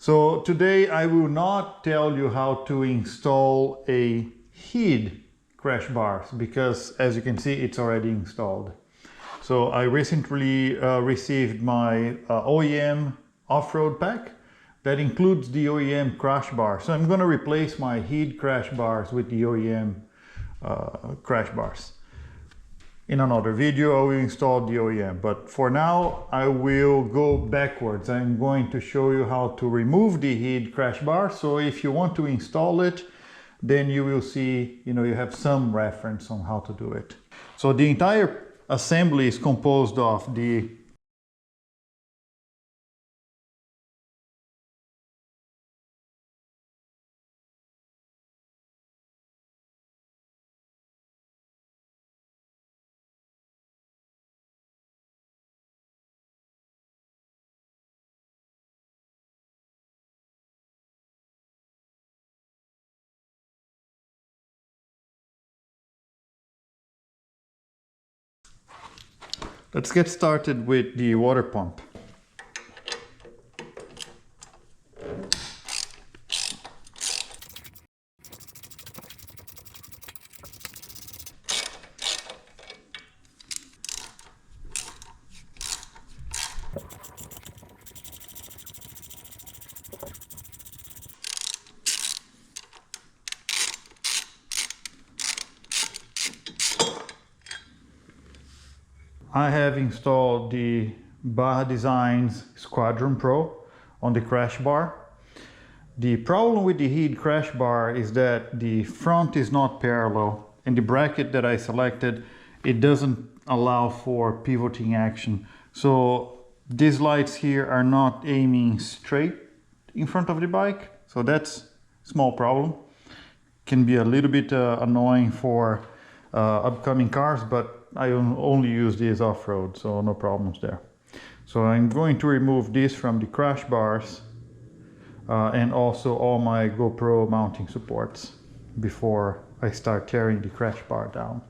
So today I will not tell you how to install a head crash bars because as you can see it's already installed. So I recently received my OEM off-road pack that includes the OEM crash bar. So I'm going to replace my head crash bars with the OEM crash bars. In another video I will install the OEM, but for now I will go backwards. I'm going to show you how to remove the head crash bar. So if you want to install it, then you will see, you have some reference on how to do it. So the entire assembly is composed of the Let's get started with the water pump. I have installed the Baja Designs Squadron Pro on the crash bar. The problem with the head crash bar is that the front is not parallel, and the bracket that I selected, it doesn't allow for pivoting action. So these lights here are not aiming straight in front of the bike, so that's a small problem. Can be a little bit annoying for upcoming cars, but I only use these off-road, so no problems there. So I'm going to remove this from the crash bars and also all my GoPro mounting supports before I start tearing the crash bar down.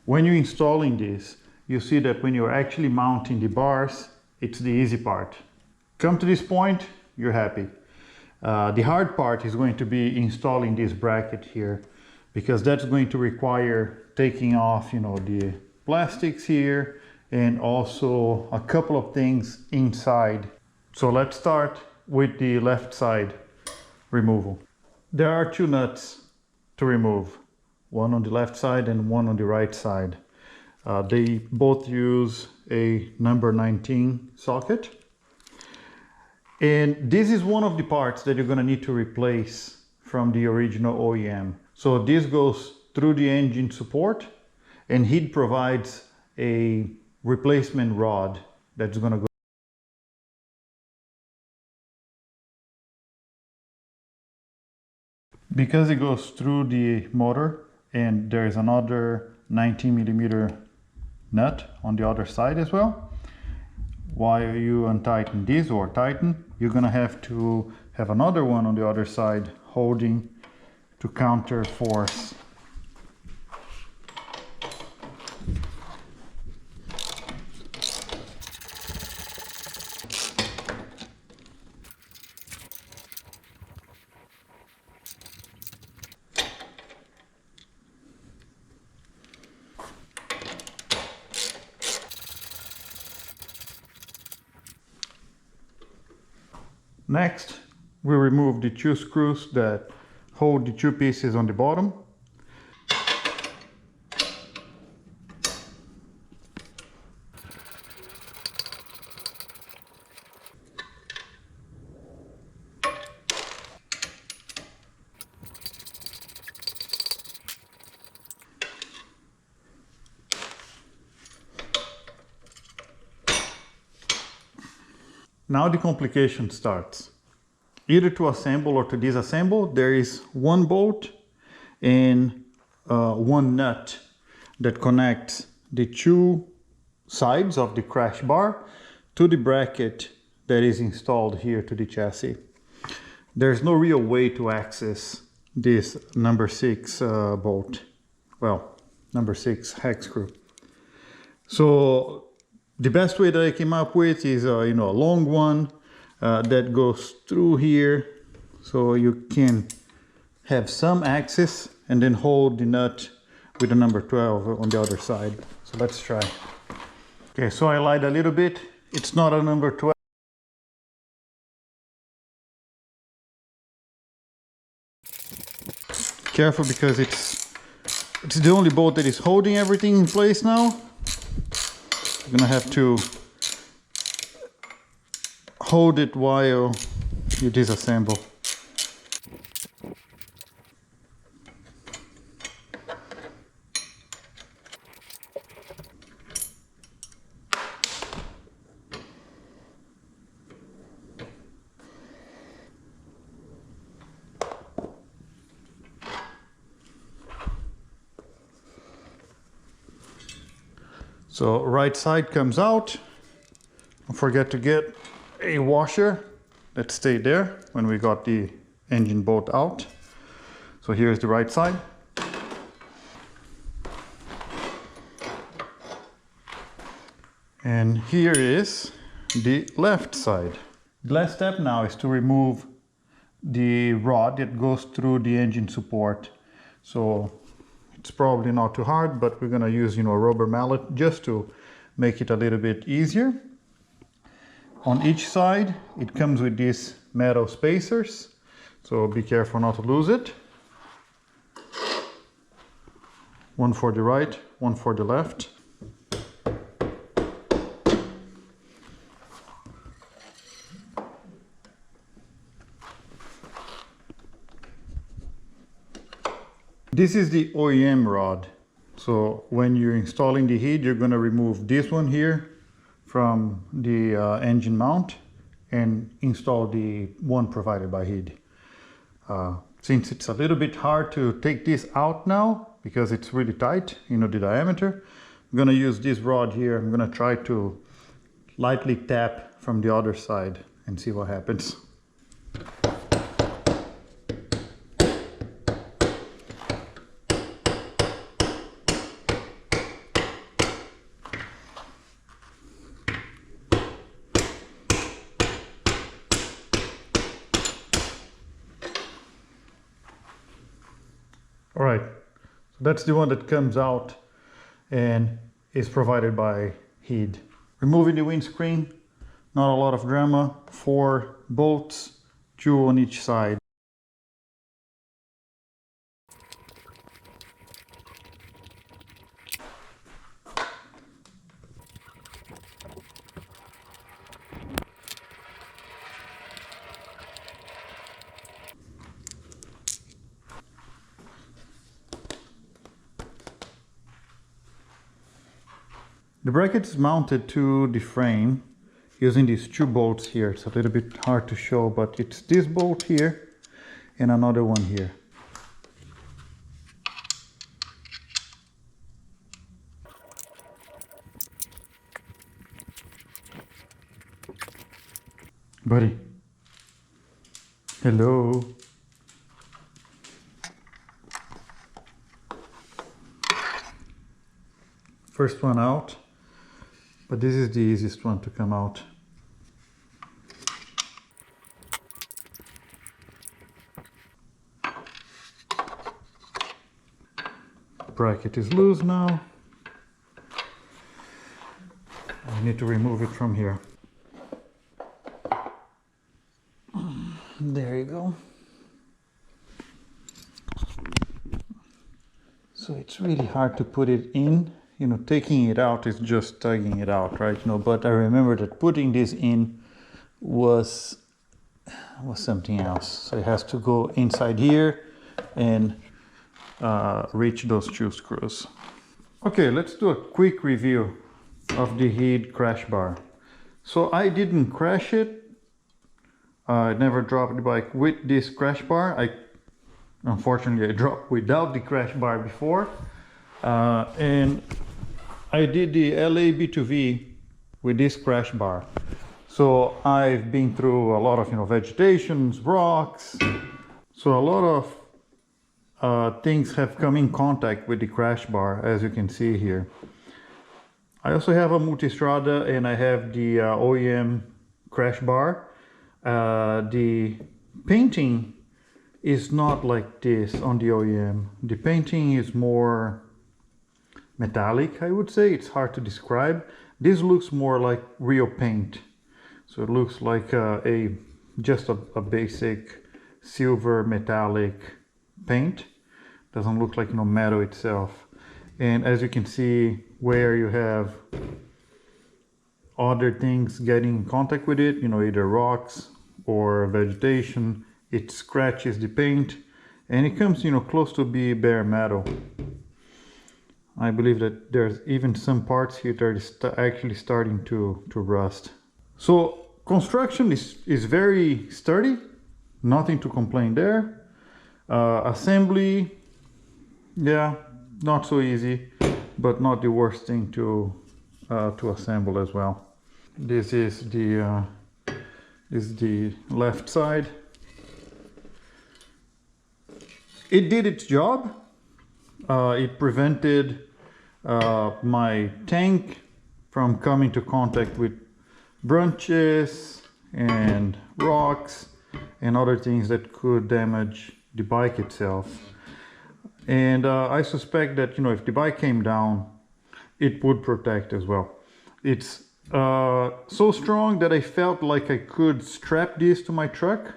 When you're installing this, you see that when you're actually mounting the bars, it's the easy part. Come to this point, you're happy. The hard part is going to be installing this bracket here, because that's going to require taking off, the plastics here and also a couple of things inside. So let's start with the left side removal. There are two nuts to remove. One on the left side and one on the right side. They both use a number 19 socket. And this is one of the parts that you're going to need to replace from the original OEM. So this goes through the engine support, and he provides a replacement rod that's going to go. Because it goes through the motor, and there is another 19mm nut on the other side as well. While you untighten this or tighten, you're gonna have to have another one on the other side holding to counter force. Next, we remove the two screws that hold the two pieces on the bottom. Now the complication starts. Either to assemble or to disassemble, there is one bolt and one nut that connects the two sides of the crash bar to the bracket that is installed here to the chassis. There's no real way to access this number 6 bolt. Well, number 6 hex screw. So the best way that I came up with is a long one that goes through here, so you can have some access and then hold the nut with the number 12 on the other side. So let's try. Okay, so I lied a little bit. It's not a number 12. Careful, because it's the only bolt that is holding everything in place now. You're gonna have to hold it while you disassemble. So right side comes out. Don't forget to get a washer that stayed there when we got the engine bolt out. So here's the right side. And here is the left side. The last step now is to remove the rod that goes through the engine support. So it's probably not too hard, but we're gonna use a rubber mallet just to make it a little bit easier. On each side, it comes with these metal spacers, so be careful not to lose it. One for the right, one for the left. This is the OEM rod. So when you're installing the head, you're going to remove this one here from the engine mount and install the one provided by head. Since it's a little bit hard to take this out now because it's really tight, the diameter, I'm going to use this rod here. I'm going to try to lightly tap from the other side and see what happens. All right, so that's the one that comes out and is provided by head. Removing the windscreen, not a lot of drama, 4 bolts, 2 on each side. The bracket is mounted to the frame using these 2 bolts here. It's a little bit hard to show, but it's this bolt here and another one here. Buddy. Hello. First one out. But this is the easiest one to come out. The bracket is loose now. I need to remove it from here. go. So it's really hard to put it in, you know, taking it out is just tugging it out, right? You know, but I remember that putting this in was something else. So it has to go inside here and reach those 2 screws. Okay, let's do a quick review of the head crash bar. So I didn't crash it. I never dropped the bike with this crash bar. Unfortunately, I dropped without the crash bar before. And I did the LA B2V with this crash bar. So I've been through a lot of, you know, vegetations, rocks. So a lot of things have come in contact with the crash bar, as you can see here. I also have a Multistrada and I have the OEM crash bar. The painting is not like this on the OEM. The painting is more metallic, I would say. It's hard to describe. This looks more like real paint. So it looks like just a basic silver metallic paint. Doesn't look like, you know, metal itself. And as you can see, where you have other things getting in contact with it, you know, either rocks or vegetation, it scratches the paint and it comes, you know, close to be bare metal. I believe that there's even some parts here that are actually starting to rust. So construction is very sturdy, nothing to complain there. Assembly, yeah, not so easy, but not the worst thing to assemble as well. This is the left side. It did its job. It prevented my tank from coming to contact with branches and rocks and other things that could damage the bike itself. And I suspect that, you know, if the bike came down, it would protect as well. It's so strong that I felt like I could strap this to my truck.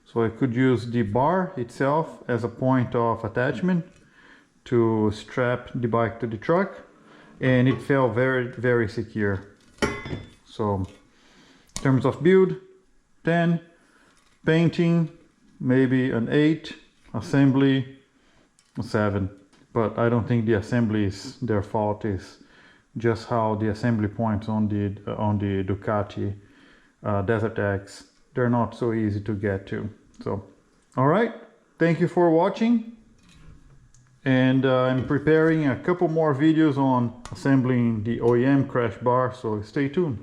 So I could use the bar itself as a point of attachment to strap the bike to the truck. And it felt very, very secure. So in terms of build, 10, painting, maybe an 8, assembly, 7. But I don't think the assembly is their fault. Is just how the assembly points on the Ducati Desert X, they're not so easy to get to. So, all right, thank you for watching. And I'm preparing a couple more videos on assembling the OEM crash bar, so stay tuned.